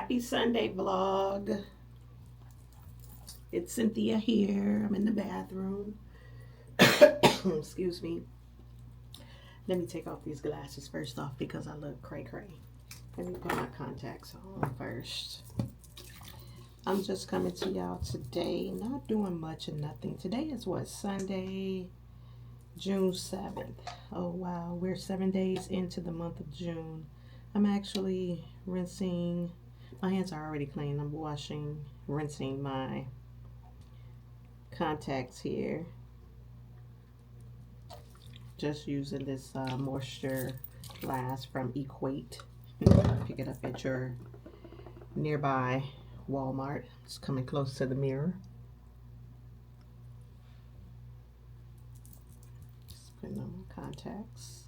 Happy Sunday vlog. It's Cynthia here. I'm in the bathroom. Excuse me. Let me take off these glasses first off because I look cray-cray. Let me put my contacts on first. I'm just coming to y'all today. Not doing much of nothing. Today is what? Sunday, June 7th. Oh wow, we're 7 days into the month of June. I'm actually rinsing. My hands are already clean. I'm rinsing my contacts here. Just using this moisture glass from Equate. Pick it up at your nearby Walmart. It's coming close to the mirror. Just putting on my contacts.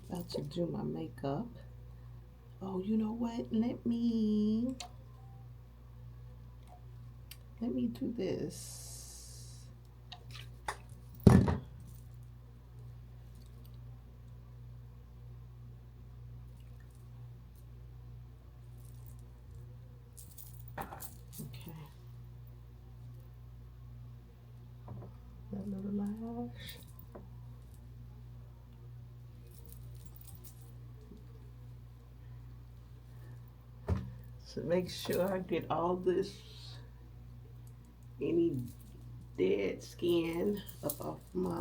About to do my makeup. Oh, you know what? Let me do this. Okay. That little lash. So make sure I get all this, any dead skin up off my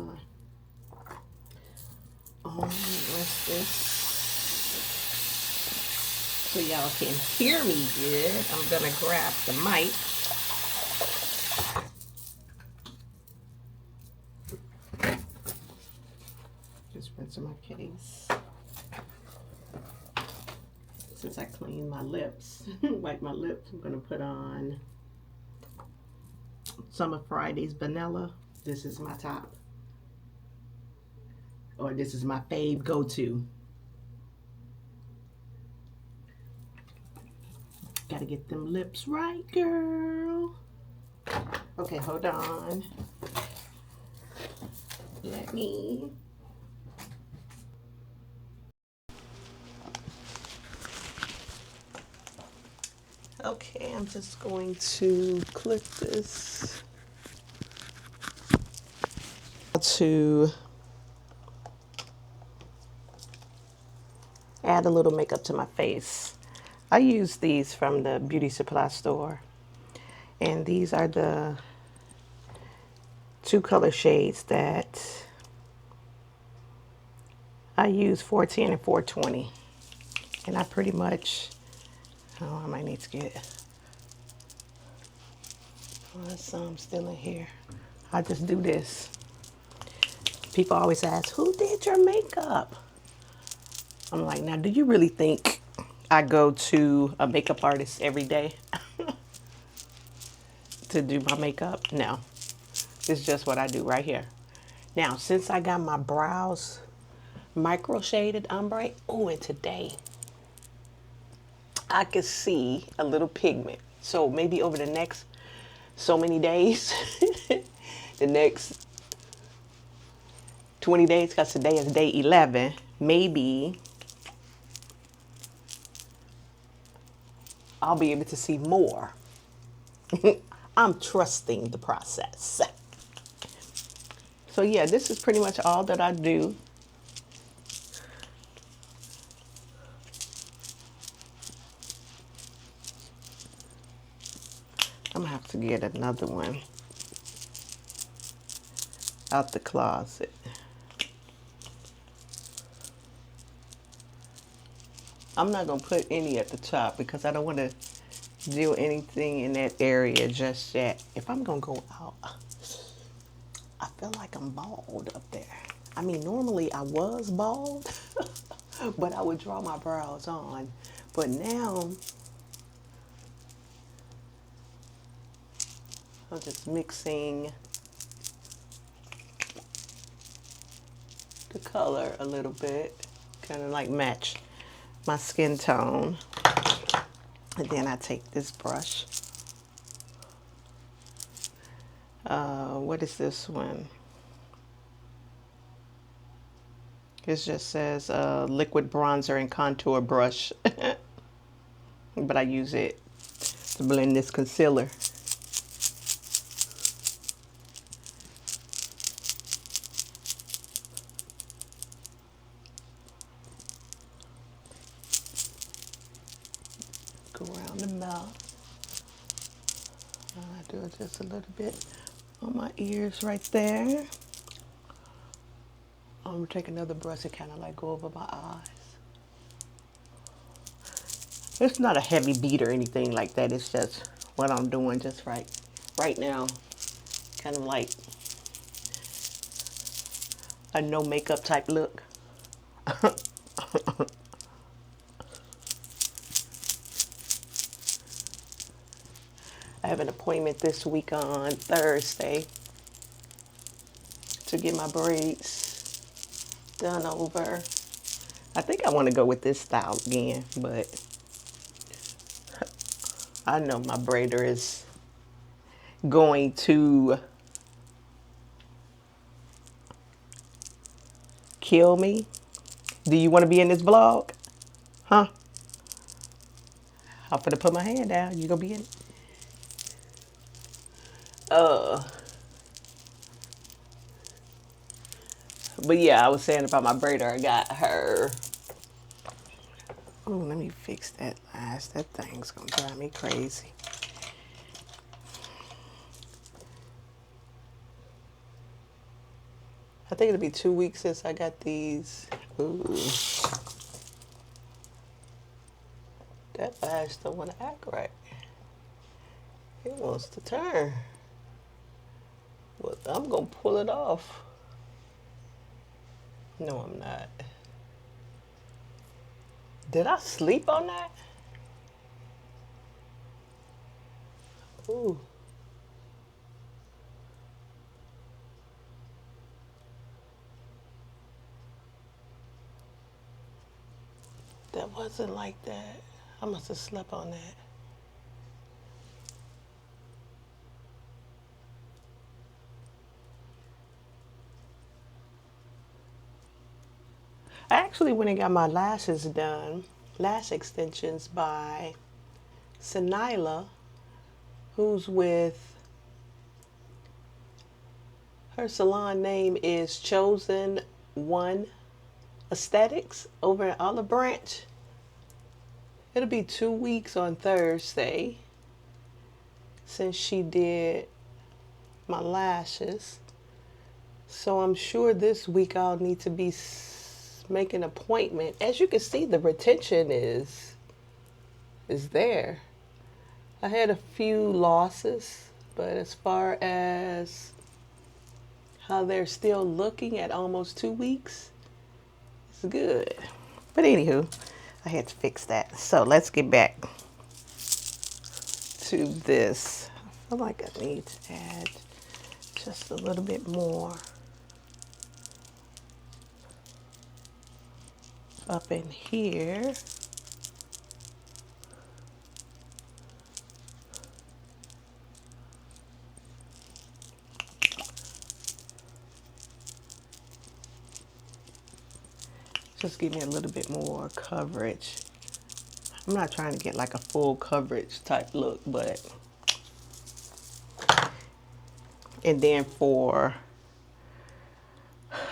arm. What's this? So y'all can hear me good. I'm gonna grab the mic. Just rinsing my case. Since I cleaned my lips, wipe my lips, I'm gonna put on Summer Fridays Vanilla. This is my top. Or this is my fave go-to. Gotta get them lips right, girl. Okay, hold on. Let me. Okay, I'm just going to click this to add a little makeup to my face. I use these from the beauty supply store, and these are the two color shades that I use, 410 and 420, and I pretty much, oh, I might need to get some still in here. I just do this. People always ask, who did your makeup? I'm like, now do you really think I go to a makeup artist every day to do my makeup? No, it's just what I do right here. Now, since I got my brows micro shaded ombre, oh, and today I could see a little pigment. So maybe over the next so many days, the next 20 days, because today is day 11, maybe I'll be able to see more. I'm trusting the process. So yeah, this is pretty much all that I do. I'm gonna have to get another one out the closet. I'm not gonna put any at the top because I don't want to do anything in that area just yet. If I'm gonna go out, I feel like I'm bald up there. I mean, normally I was bald, but I would draw my brows on. But now, I'm just mixing the color a little bit, kind of like match my skin tone. And then I take this brush. What is this one? It just says liquid bronzer and contour brush. But I use it to blend this concealer. Go around the mouth. I do it just a little bit on my ears right there. I'm gonna take another brush and kind of like go over my eyes. It's not a heavy beat or anything like that. It's just what I'm doing just right now. Kind of like a no makeup type look. I have an appointment this week on Thursday to get my braids done over. I think I want to go with this style again, but I know my braider is going to kill me. Do you want to be in this vlog? Huh? I'm gonna put my hand down. You gonna be in it? But yeah, I was saying about my braider. I got her. Oh, let me fix that last. That thing's gonna drive me crazy. I think it'll be 2 weeks since I got these. Ooh. That lash don't want to act right. It wants to turn. Well, I'm gonna pull it off. No, I'm not. Did I sleep on that? Ooh. That wasn't like that. I must have slept on that. I actually went and got my lashes done, lash extensions by Sanila, who's with, her salon name is Chosen One Aesthetics over in Olive Branch. It'll be 2 weeks on Thursday since she did my lashes. So I'm sure this week I'll need to be make an appointment. As you can see, the retention is there. I had a few losses, but as far as how they're still looking at almost 2 weeks, it's good. But anywho, I had to fix that. So let's get back to this. I feel like I need to add just a little bit more up in here. Just give me a little bit more coverage. I'm not trying to get like a full coverage type look, but. And then for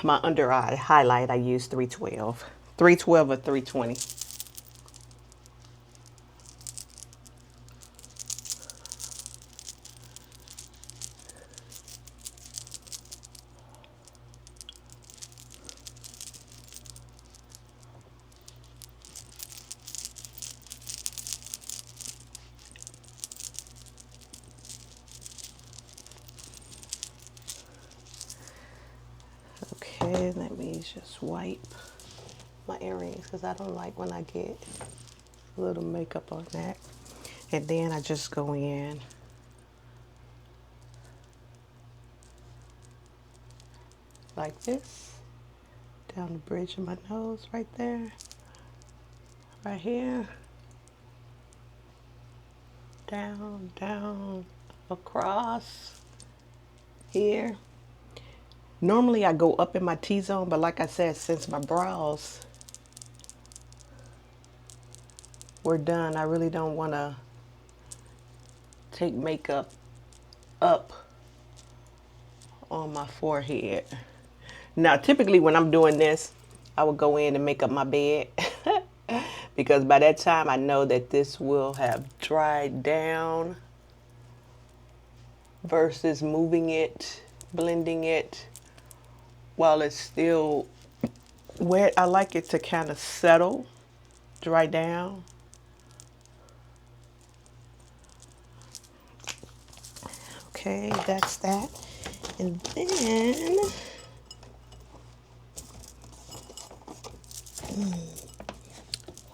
my under eye highlight, I use 312. 312 or 320. Okay, let me just wipe my earrings because I don't like when I get a little makeup on that. And then I just go in like this, down the bridge of my nose right there, right here, down, across here. Normally I go up in my T-zone, but like I said, since my brows were done, I really don't want to take makeup up on my forehead. Now, typically when I'm doing this, I would go in and make up my bed because by that time I know that this will have dried down versus moving it, blending it while it's still wet. I like it to kind of settle, dry down. Okay, that's that. And then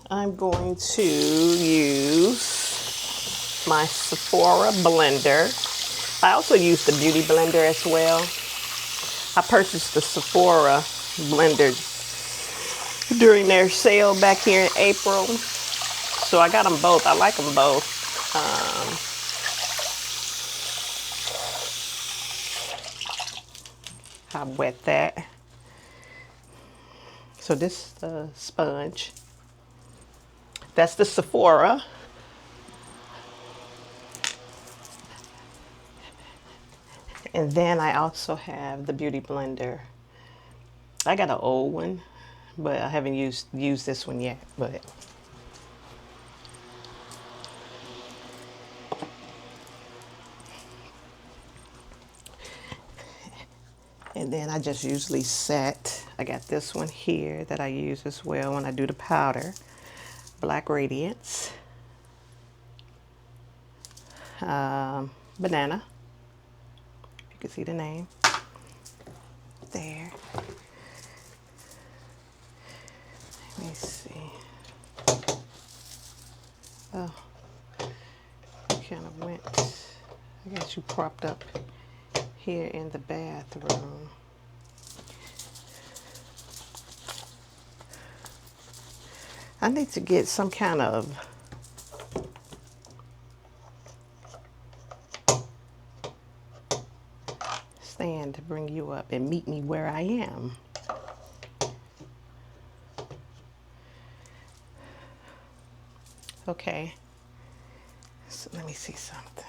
I'm going to use my Sephora blender. I also use the Beauty Blender as well. I purchased the Sephora blender during their sale back here in April. So I got them both. I like them both. I wet that. So this is the sponge. That's the Sephora. And then I also have the Beauty Blender. I got an old one, but I haven't used this one yet. But and then I just usually set. I got this one here that I use as well when I do the powder. Black Radiance. Banana. You can see the name there. Let me see. Oh, kind of went. I got you propped up here in the bathroom. I need to get some kind of stand to bring you up and meet me where I am. Okay, so let me see something.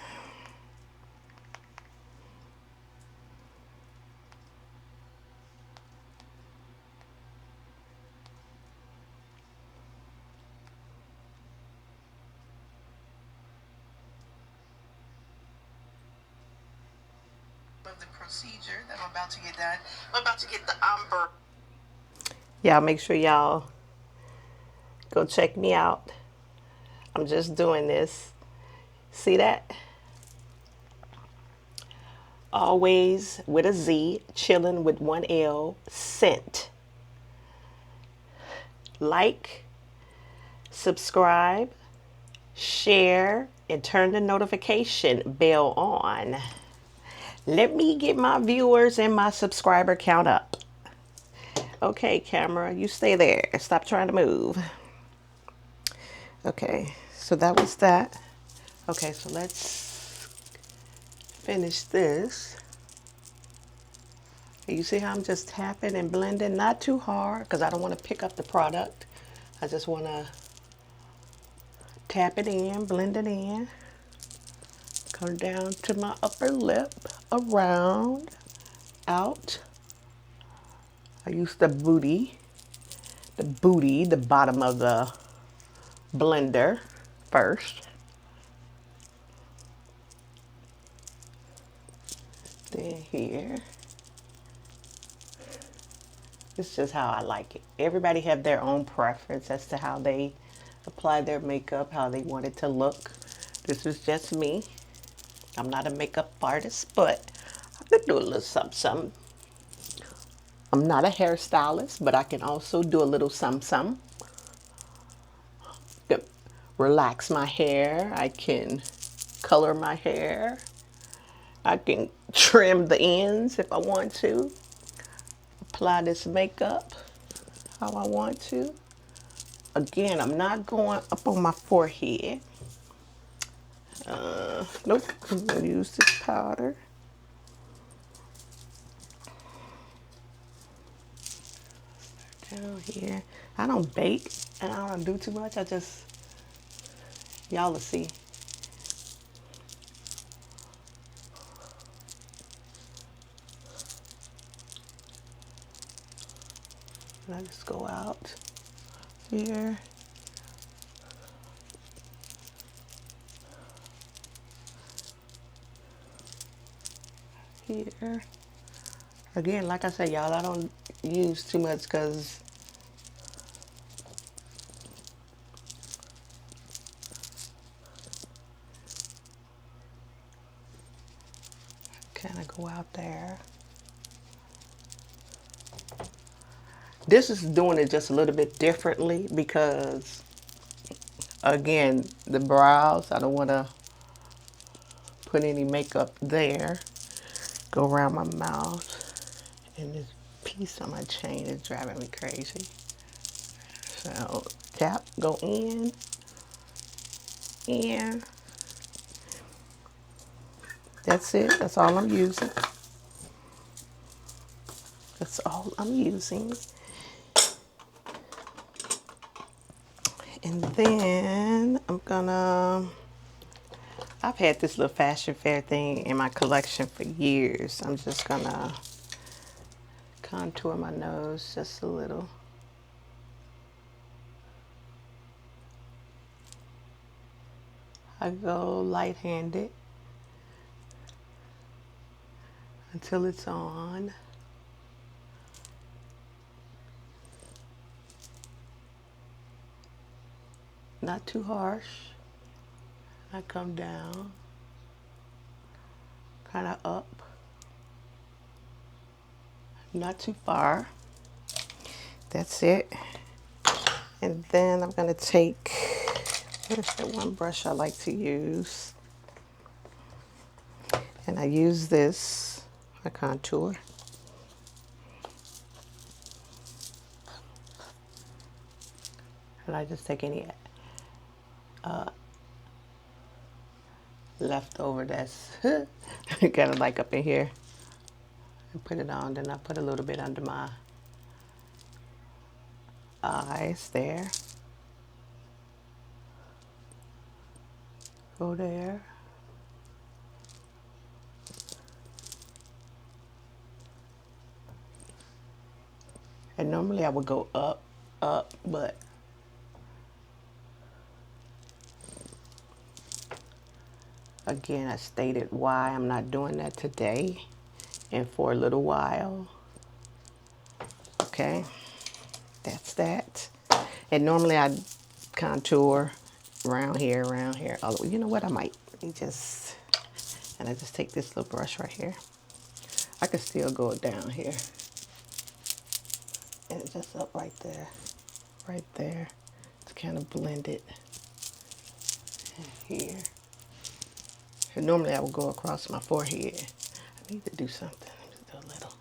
Of the procedure that I'm about to get done. I'm about to get the umber. Y'all make sure y'all go check me out. I'm just doing this. See that? Always with a Z, chilling with one L, scent. Like, subscribe, share, and turn the notification bell on. Let me get my viewers and my subscriber count up. Okay, camera, you stay there. Stop trying to move. Okay, so that was that. Okay, so let's finish this. You see how I'm just tapping and blending? Not too hard because I don't want to pick up the product. I just want to tap it in, blend it in. Come down to my upper lip, around, out. I use the booty, the bottom of the blender first. Then here. It's just how I like it. Everybody have their own preference as to how they apply their makeup, how they want it to look. This is just me. I'm not a makeup artist, but I could do a little something. I'm not a hairstylist, but I can also do a little something. Relax my hair. I can color my hair. I can trim the ends if I want to. Apply this makeup how I want to. Again, I'm not going up on my forehead. Nope, I'm gonna use this powder. down here. I don't bake and I don't do too much. Y'all will see. And I just go out here. Here. Again, like I said, y'all, I don't use too much because kind of go out there. This is doing it just a little bit differently because, again, the brows, I don't want to put any makeup there. Go around my mouth, and this piece on my chain is driving me crazy. So tap, go in, and that's it. That's all I'm using. That's all I'm using. And then I've had this little fashion fair thing in my collection for years. I'm just gonna contour my nose just a little. I go light-handed until it's on. Not too harsh. I come down, kind of up, not too far. That's it. And then I'm gonna take, here's the one brush I like to use. And I use this, a contour. And I just take any leftover that's kind of like up in here and put it on. Then I put a little bit under my eyes there. Go there. And normally I would go up, but again, I stated why I'm not doing that today and for a little while. Okay, that's that. And normally I contour around here. Although, you know what, I might just, and I just take this little brush right here. I could still go down here. And it's just up right there, to kind of blend it here. And normally I would go across my forehead. I need to do something. Just do a little.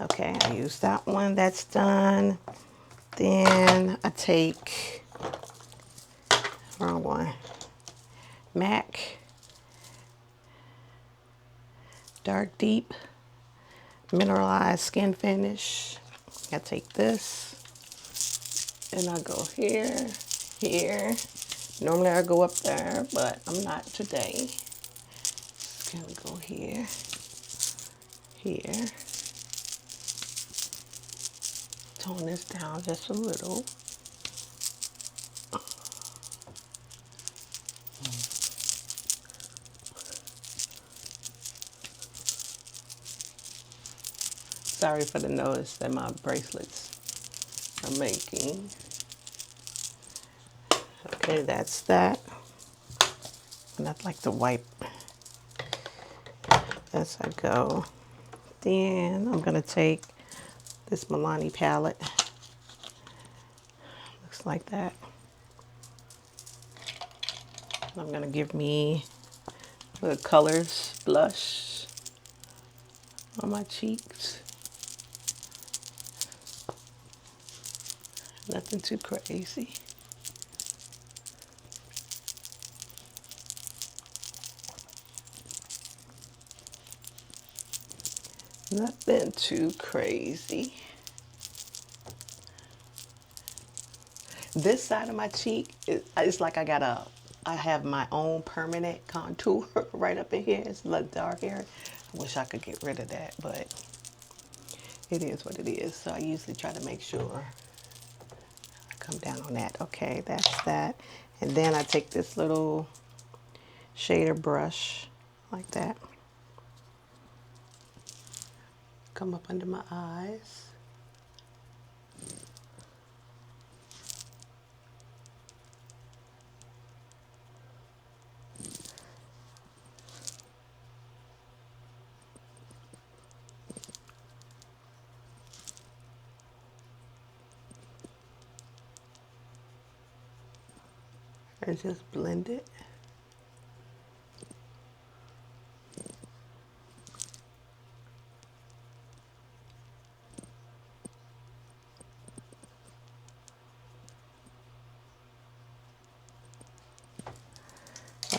Okay, I use that one. That's done. Then I take, wrong one, MAC Dark Deep Mineralized Skin Finish. I take this and I go here, here. Normally I go up there, but I'm not today. Just gonna go here, here. Tone this down just a little. Sorry for the noise that my bracelets are making. Okay, that's that. And I'd like to wipe as I go. Then I'm gonna take this Milani palette. Looks like that. I'm gonna give me the colors blush on my cheeks. Nothing too crazy. Nothing too crazy. This side of my cheek, it's like I have my own permanent contour right up in here. It's a little dark here. I wish I could get rid of that, but it is what it is. So I usually try to make sure I come down on that. Okay, that's that. And then I take this little shader brush like that. Come up under my eyes. And just blend it.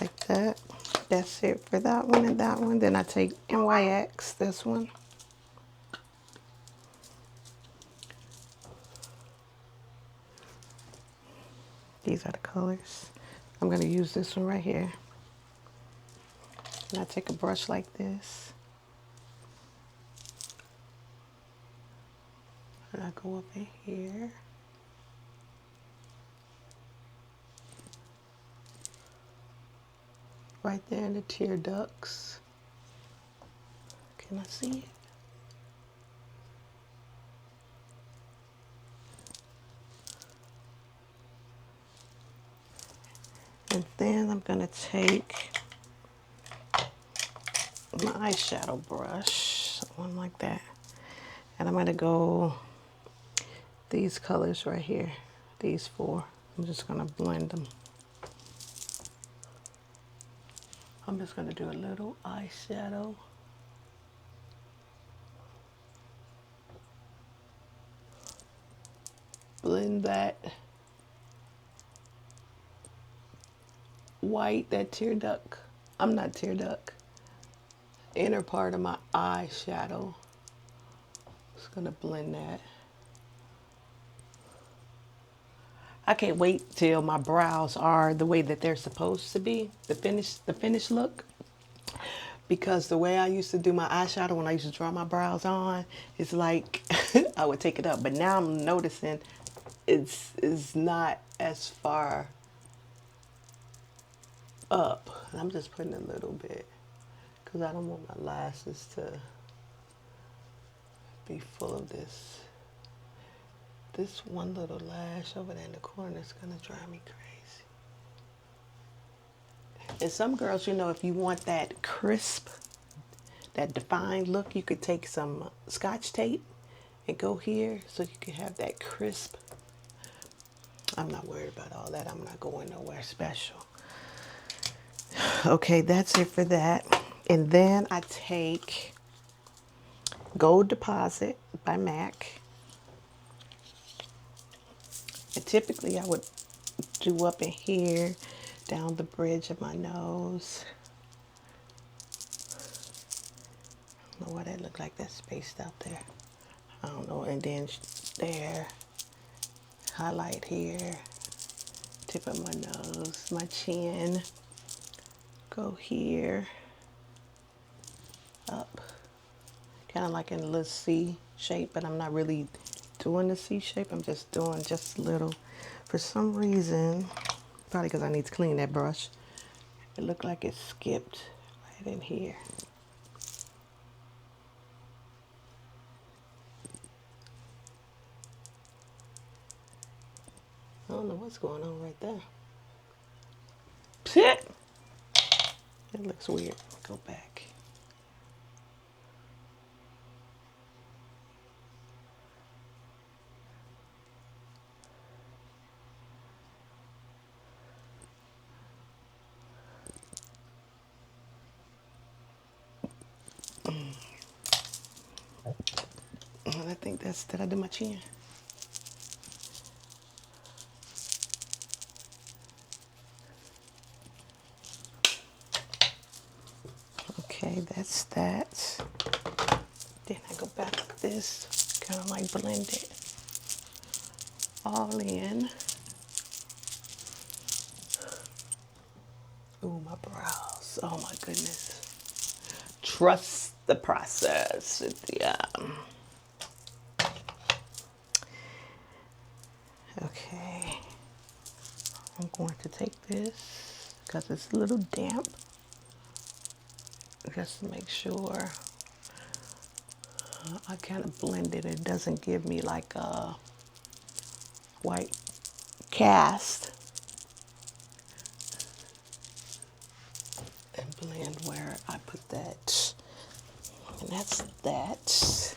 Like that. That's it for that one and that one. Then I take NYX, this one. These are the colors. I'm going to use this one right here. And I take a brush like this. And I go up in here. Right there in the tear ducts. Can I see it? And then I'm going to take my eyeshadow brush, one like that. And I'm going to go these colors right here, these four. I'm just going to blend them. I'm just going to do a little eyeshadow. Blend that white, that tear duct. I'm not tear duct. Inner part of my eyeshadow. Just going to blend that. I can't wait till my brows are the way that they're supposed to be, the finished look. Because the way I used to do my eyeshadow when I used to draw my brows on, it's like I would take it up. But now I'm noticing it's not as far up. And I'm just putting a little bit because I don't want my lashes to be full of this. This one little lash over there in the corner is gonna drive me crazy. And some girls, you know, if you want that crisp, that defined look, you could take some Scotch tape and go here so you can have that crisp. I'm not worried about all that. I'm not going nowhere special. Okay, that's it for that. And then I take Gold Deposit by MAC. And typically I would do up in here, down the bridge of my nose. I don't know why that looked like that spaced out there. I don't know. And then there, highlight here, tip of my nose, my chin, go here, up. Kind of like in a little C shape, but I'm not really doing the C shape. I'm just doing just a little. For some reason, probably because I need to clean that brush, it looked like it skipped right in here. I don't know what's going on right there. Pit! It looks weird. Go back. I think that's, did I do my chin? Okay, that's that. Then I go back like this, kind of like blend it all in. process. Oh my goodness. Trust the process. Yeah. Okay. I'm going to take this because it's a little damp. Just to make sure I kind of blend it. It doesn't give me like a white cast. And blend where I put that. And that's that.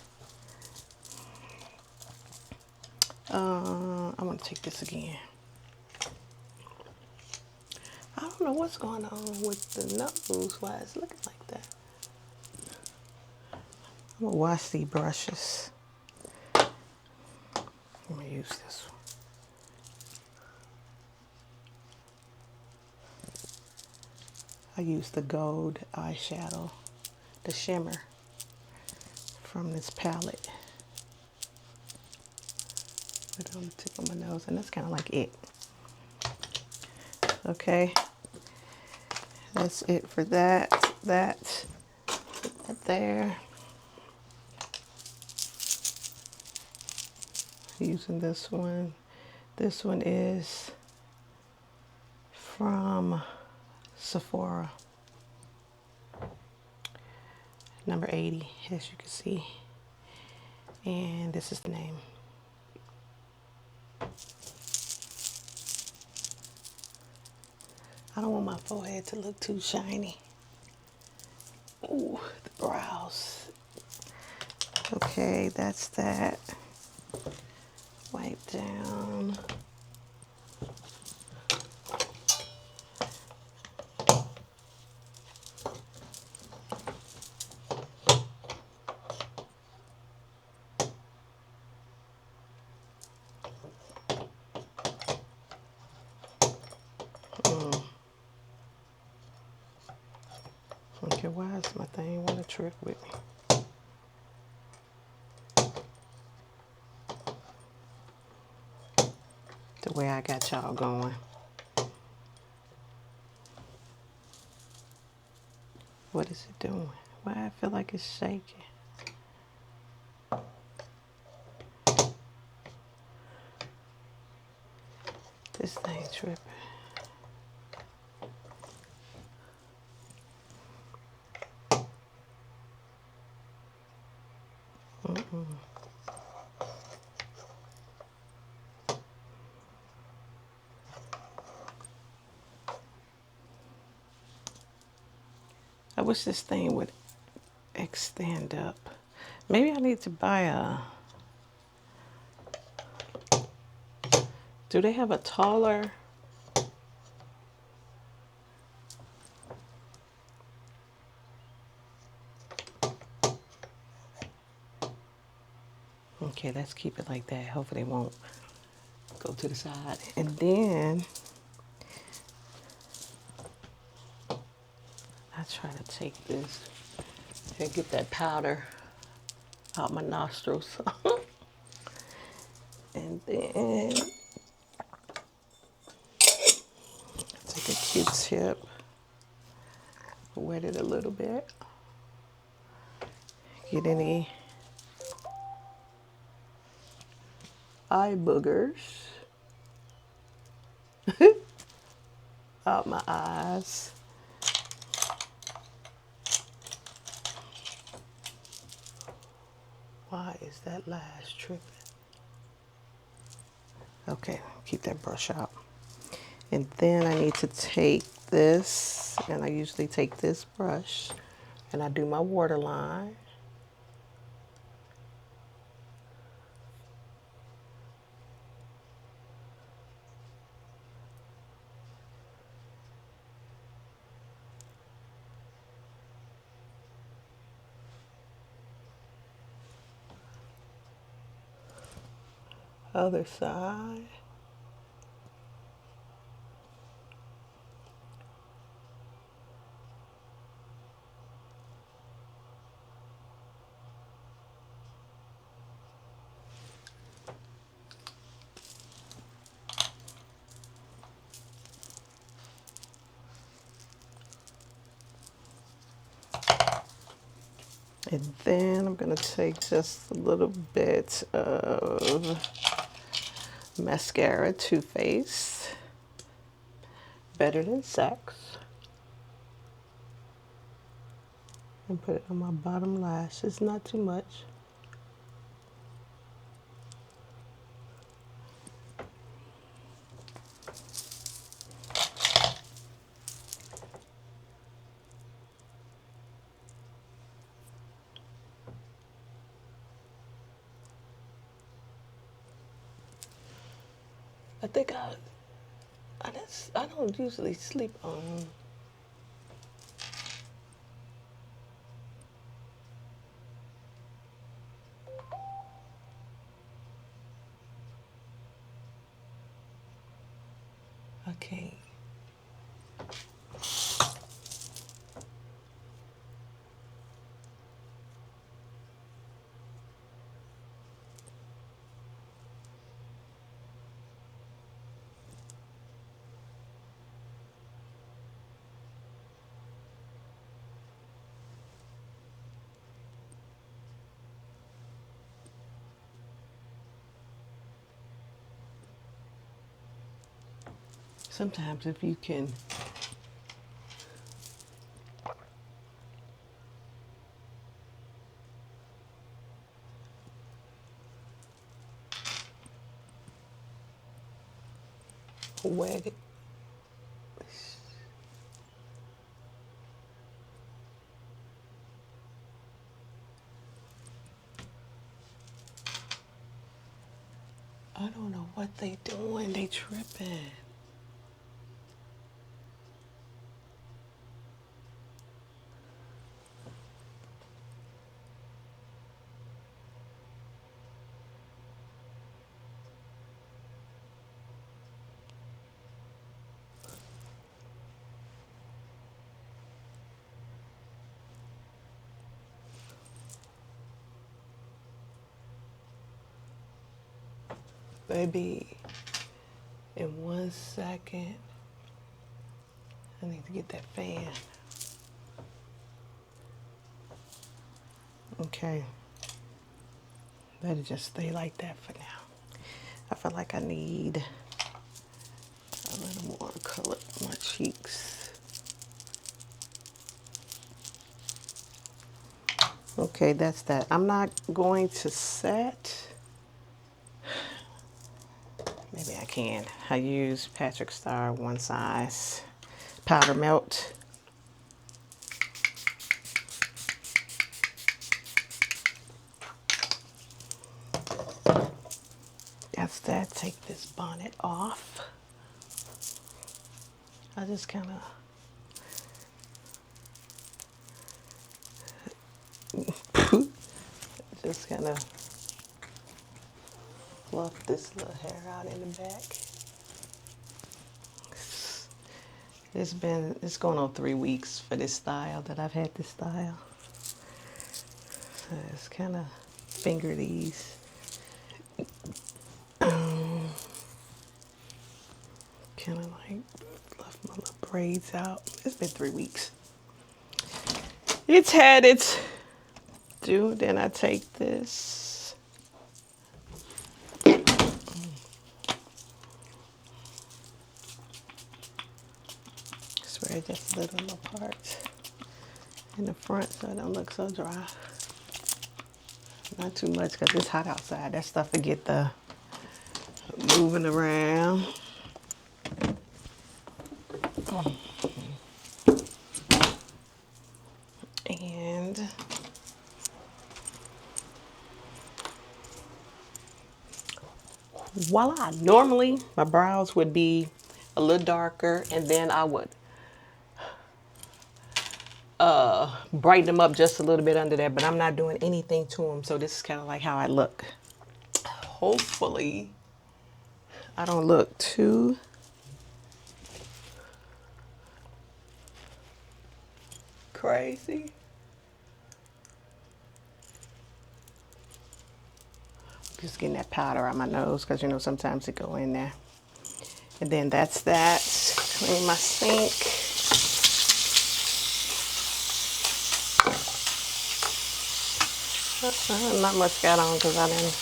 I'm going to take this again. I don't know what's going on with the nose. Why it's looking like that. I'm going to wash these brushes. I'm going to use this one. I use the gold eyeshadow, the shimmer from this palette. Put it on the tip of my nose, and that's kind of like it. Okay, that's it for that. Put that there. Using this one. This one is from Sephora. Number 80, as you can see. And this is the name. I don't want my forehead to look too shiny. Ooh, the brows. Okay, that's that. Wipe down. Okay, why is my thing want to trip with me? The way I got y'all going. What is it doing? Why I feel like it's shaking? This thing tripping. I wish this thing would extend up. Maybe I need to buy a... Do they have a taller... Okay, let's keep it like that. Hopefully it won't go to the side. And then I try to take this and get that powder out my nostrils. And then take a Q-tip, wet it a little bit. Get any eye boogers out my eyes. Why is that lash tripping? Okay, keep that brush out. And then I need to take this, and I usually take this brush, and I do my waterline. Other side. And then I'm going to take just a little bit of mascara, Too Faced, Better Than Sex, and put it on my bottom lash. It's not too much. I think I don't usually sleep on. Okay. Sometimes if you can wet it. I don't know what they doing. They tripping. Baby, in 1 second, I need to get that fan. Okay. Better just stay like that for now. I feel like I need a little more color on my cheeks. Okay, that's that. I'm not going to set. Maybe I can. I use Patrick Star One Size Powder Melt. That's that. Take this bonnet off. I just kind of fluff this little hair out in the back. It's going on 3 weeks for this style that I've had this style. So it's kind of finger these. Kind of like fluff my little braids out. It's been 3 weeks. It's had its due. Then I take this. Spray just a little part in the front so it don't look so dry. Not too much because it's hot outside. That stuff will get the moving around. And voila. Normally my brows would be a little darker and then I would brighten them up just a little bit under there, but I'm not doing anything to them, so this is kind of like how I look. Hopefully I don't look too crazy. Just getting that powder out my nose because you know sometimes it go in there. And then that's that. Clean my sink. Not much got on because I didn't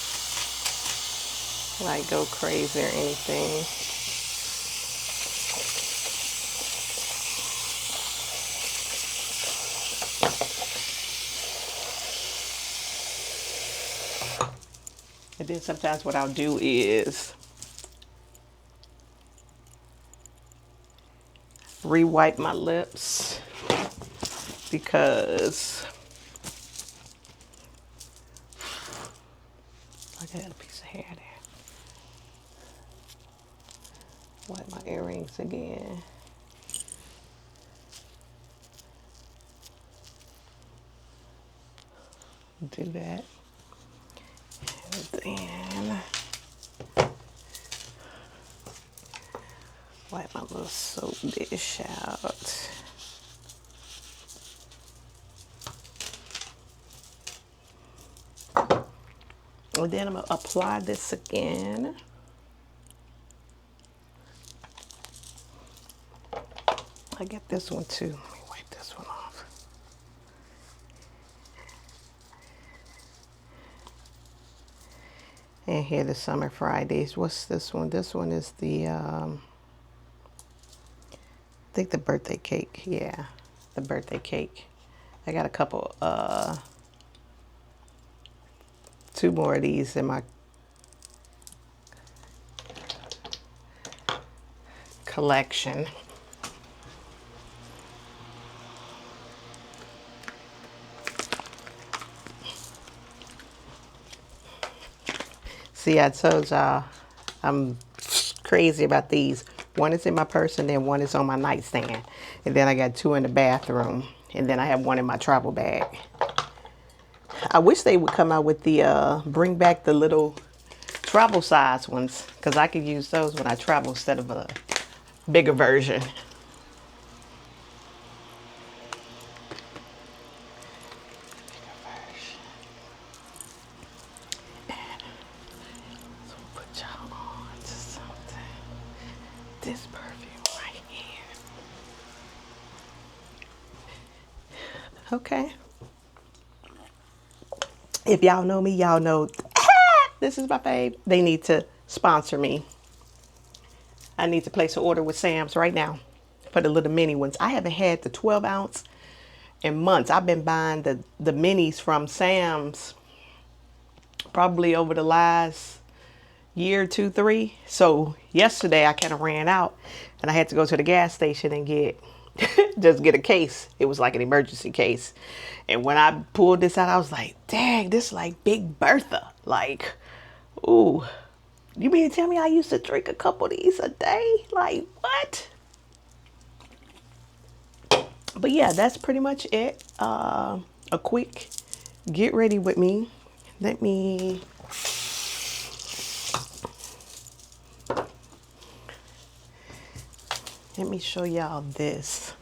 like go crazy or anything. And then sometimes what I'll do is re-wipe my lips because I got a piece of hair there. Wipe my earrings again. Do that. And then wipe my little soap dish out. And then I'm going to apply this again. I get this one too. Let me wipe this one off. And here the Summer Fridays. What's this one? This one is the, I think the birthday cake. Yeah, the birthday cake. I got a couple, 2 more of these in my collection. See, I told y'all I'm crazy about these. One is in my purse and then one is on my nightstand. And then I got 2 in the bathroom. And then I have 1 in my travel bag. I wish they would come out with the, bring back the little travel size ones. Because I could use those when I travel instead of a bigger version. This perfume right here. Okay. If y'all know me, y'all know this is my fave. They need to sponsor me. I need to place an order with Sam's right now for the little mini ones. I haven't had the 12 ounce in months. I've been buying the minis from Sam's probably over the last year, 2, 3. So yesterday I kind of ran out and I had to go to the gas station and get just get a case. It was like an emergency case. And when I pulled this out, I was like, dang, this is like Big Bertha. Like, ooh, you mean to tell me I used to drink a couple of these a day? Like, what? But yeah, that's pretty much it. A quick get ready with me. Let me show y'all this.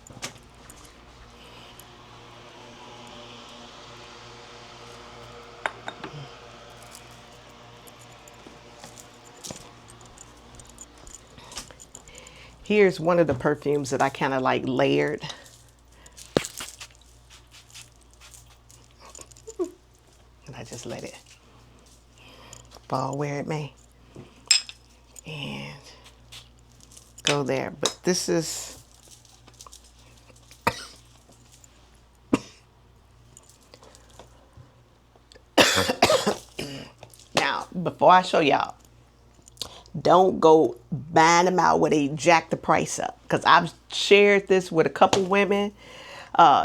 Here's one of the perfumes that I kind of like layered. And I just let it fall where it may. And go there. But this is now, before I show y'all, don't go buying them out where they jack the price up. Because I've shared this with a couple women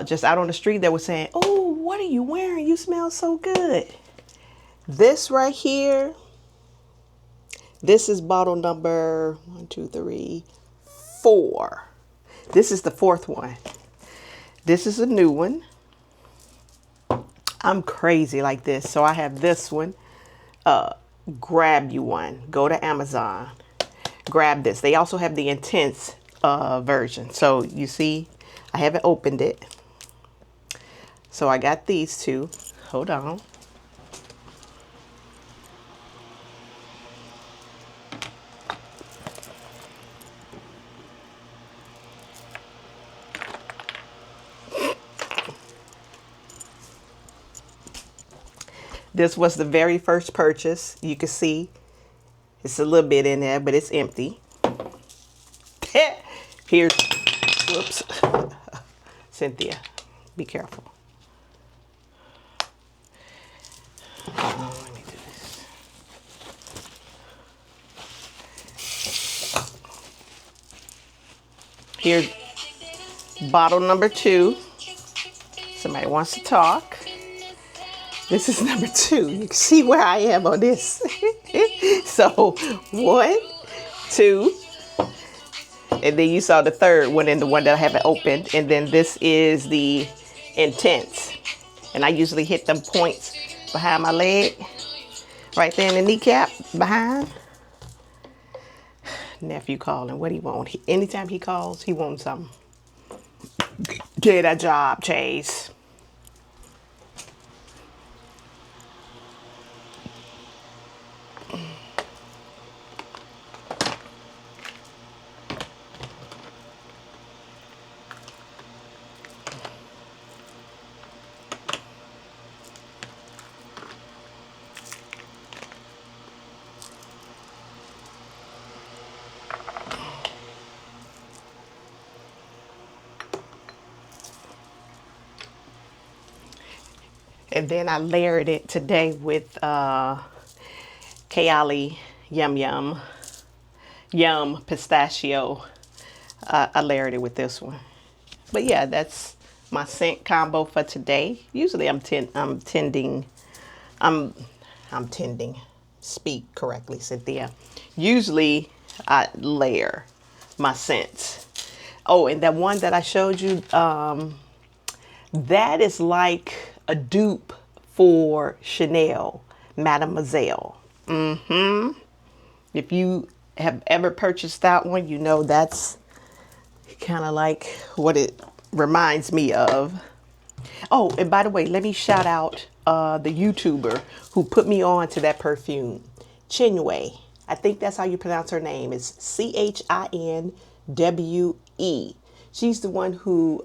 just out on the street that were saying, oh, what are you wearing? You smell so good. This right here, this is bottle number 1, 2, 3, 4. This is the 4th one. This is a new one. I'm crazy like this. So I have this one. Grab you one. Go to Amazon. Grab this. They also have the intense version. So you see, I haven't opened it. So I got these 2. Hold on. This was the very first purchase. You can see it's a little bit in there, but it's empty. Here's, whoops, Cynthia, be careful. Let me do this. Here's bottle number 2. Somebody wants to talk. This is number 2. You can see where I am on this. So 1, 2, and then you saw the third one and the one that I haven't opened. And then this is the Intense. And I usually hit them points behind my leg, right there in the kneecap behind. Nephew calling. What do you want? Anytime he calls, he wants something. Get a job, Chase. And then I layered it today with Kayali Yum Pistachio. I layered it with this one. But yeah, that's my scent combo for today. Usually I'm tending. Speak correctly, Cynthia. Usually I layer my scents. Oh, and that one that I showed you, that is like a dupe for Chanel Mademoiselle. If you have ever purchased that one, you know that's kind of like what it reminds me of. Oh, and by the way, let me shout out the YouTuber who put me on to that perfume, Chinwe. I think that's how you pronounce her name. It's Chinwe. She's the one who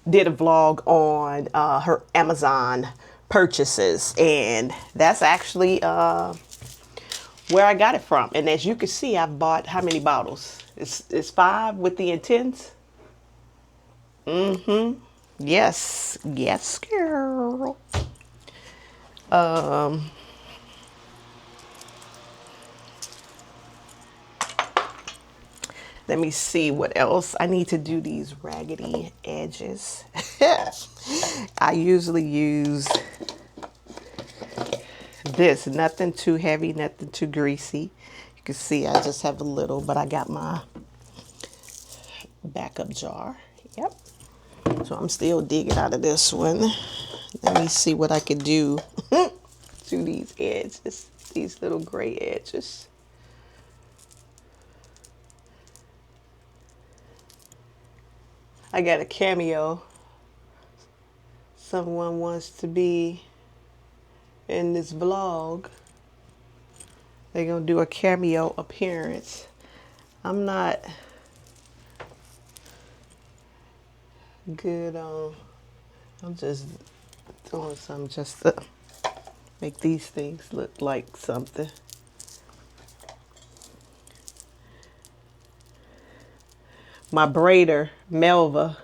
did a vlog on her Amazon purchases, and that's actually where I got it from. And as you can see, I bought how many bottles? It's 5 with the Intense. Yes, yes, girl. Let me see what else. I need to do these raggedy edges. I usually use this. Nothing too heavy, nothing too greasy. You can see I just have a little, but I got my backup jar. Yep. So I'm still digging out of this one. Let me see what I could do to these edges, these little gray edges. I got a cameo. Someone wants to be in this vlog. They're gonna do a cameo appearance. I'm not good on, I'm just doing something just to make these things look like something. My braider, Melva,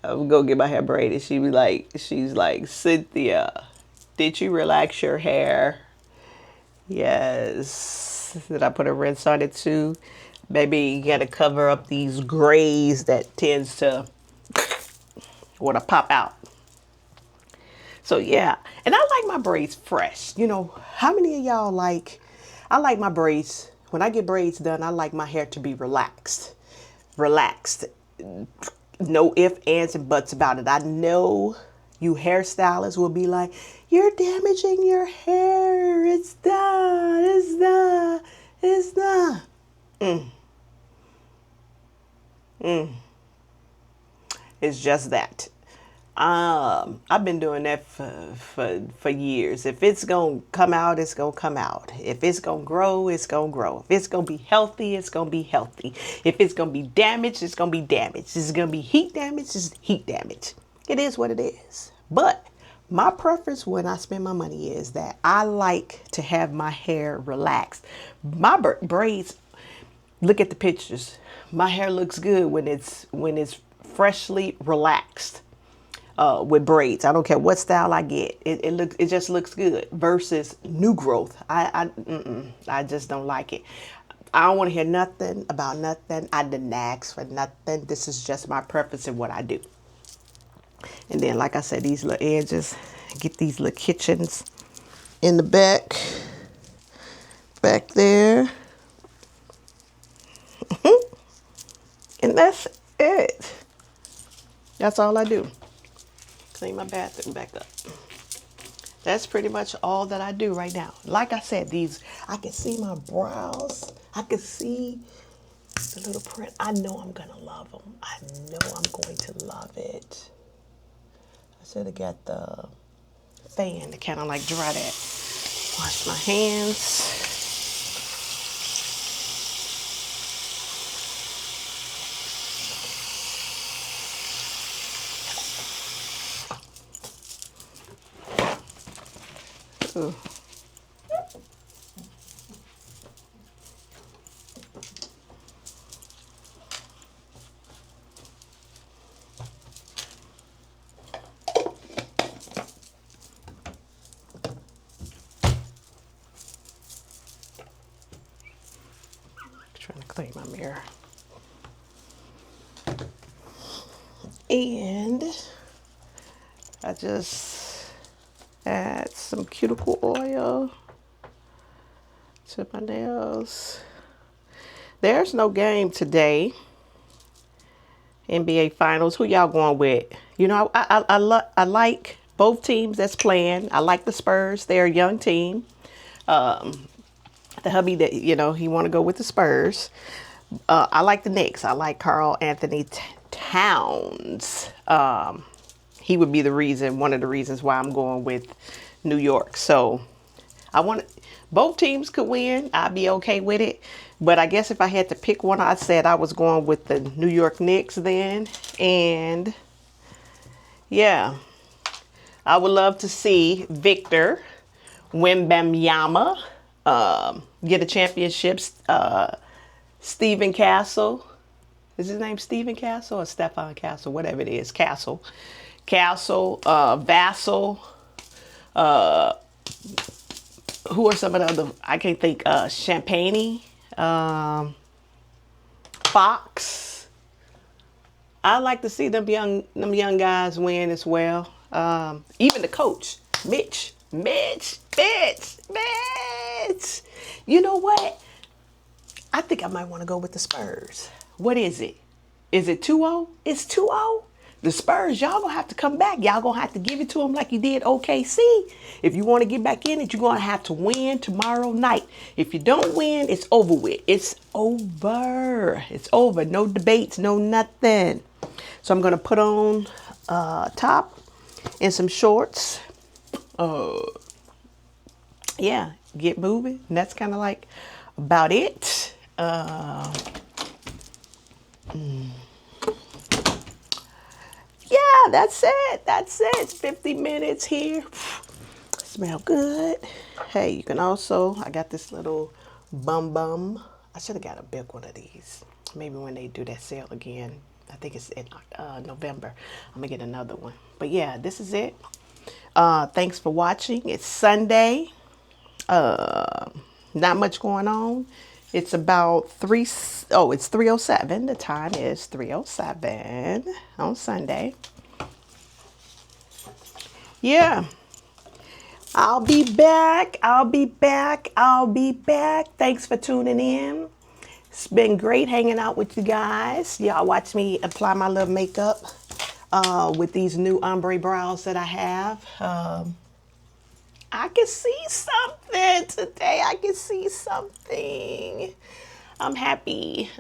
I'm gonna get my hair braided. She's like, Cynthia, did you relax your hair? Yes. Did I put a rinse on it too? Maybe you gotta cover up these grays that tends to want to pop out. So yeah, and I like my braids fresh. You know, how many of y'all like, I like my braids, when I get braids done, I like my hair to be relaxed. Relaxed. No ifs, ands, and buts about it. I know you hairstylists will be like, you're damaging your hair. It's not. It's just that. I've been doing that for years. If it's gonna come out, it's gonna come out. If it's gonna grow, it's gonna grow. If it's gonna be healthy, it's gonna be healthy. If it's gonna be damaged, it's gonna be damaged. If it's gonna be heat damage, it's heat damage. It is what it is. But my preference when I spend my money is that I like to have my hair relaxed. My braids, look at the pictures. My hair looks good when it's freshly relaxed with braids. I don't care what style I get. It just looks good versus new growth. I just don't like it. I don't want to hear nothing about nothing. I didn't ask for nothing. This is just my preference and what I do. And then, like I said, these little edges, get these little kitchens in the back there. And that's it. That's all I do. Clean my bathroom back up. That's pretty much all that I do right now. Like I said, I can see my brows. I can see the little print. I know I'm going to love them. I know I'm going to love it. I should have got the fan to kind of like dry that. Wash my hands. Ooh. Trying to clean my mirror. And I just add some cuticle oil to my nails. There's no game today. NBA Finals. Who y'all going with? You know, I like both teams that's playing. I like the Spurs. They're a young team. The hubby that, he want to go with the Spurs. I like the Knicks. I like Karl Anthony Towns. He would be one of the reasons why I'm going with New York. So both teams could win. I'd be okay with it. But I guess if I had to pick one, I said I was going with the New York Knicks then. And yeah, I would love to see Victor Wembanyama get a championship. Stephen Castle. Is his name Stephen Castle or Stefan Castle? Whatever it is. Castle. Vassell. Who are some of the other? I can't think. Champagne. Fox. I like to see them young guys win as well. Even the coach, Mitch. You know what? I think I might want to go with the Spurs. What is it? Is it 2-0? It's 2-0. The Spurs, y'all gonna have to come back. Y'all gonna have to give it to them like you did OKC. If you want to get back in it, you're gonna have to win tomorrow night. If you don't win, it's over with. It's over. It's over. No debates, no nothing. So I'm gonna put on top and some shorts. Yeah, get moving. And that's kind of like about it. Yeah, that's it. It's 50 minutes here. Smell good. Hey, you can also, I got this little bum. I should have got a big one of these. Maybe when they do that sale again. I think it's in November. I'm going to get another one. But yeah, this is it. Thanks for watching. It's Sunday. Not much going on. It's about it's 3:07. The time is 3:07 on Sunday. Yeah. I'll be back. Thanks for tuning in. It's been great hanging out with you guys. Y'all watch me apply my little makeup with these new ombre brows that I have. I can see something today. I'm happy.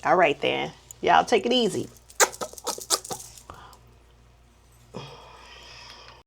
All right then. Y'all take it easy.